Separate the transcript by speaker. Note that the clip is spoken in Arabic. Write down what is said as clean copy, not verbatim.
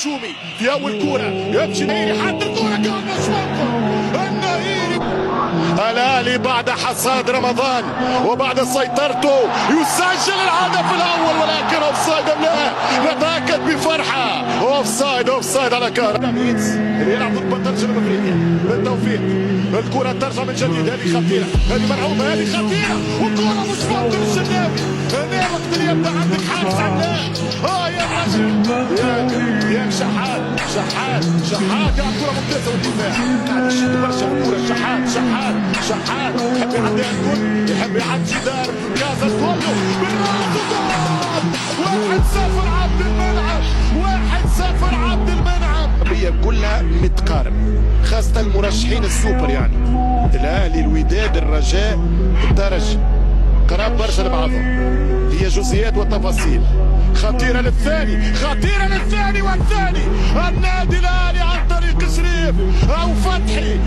Speaker 1: هجومي في اول كوره يمشي النهيري حط الكوره كان مش ممكن النهيري. الاهلي بعد حصاد رمضان وبعد سيطرته يسجل الهدف الاول ولكن اوفسايد لا نتاكد بفرحه. اوفسايد على كهرباء اللي يلعب ضد بطل جنوب افريقيا بالتوفيق. الكره ترجع من جديد، هذه خطيره، هذه مرعوبه، هذه خطيره والكره مش ممكن. الشناوي هنا وقت اللي يبدا عندك حارس عملاق يا الرجل يا شحات يلعب كره ممتازه والدفاع قاعد يشد برشا الكره. شحات يحب يعدي الكل، يحب يعدي جدار كازا كله بالراس. 1-0 عبد المنعم، 1-0 عبد المنعم. هي كلها متقارب خاصة المرشحين السوبر يعني الاهلي الوداد الرجاء الترجي قراب برشا لبعضهم. هي جزئيات وتفاصيل خطيرة للثاني والثاني النادي الاهلي عن طريق شريف او فتحي.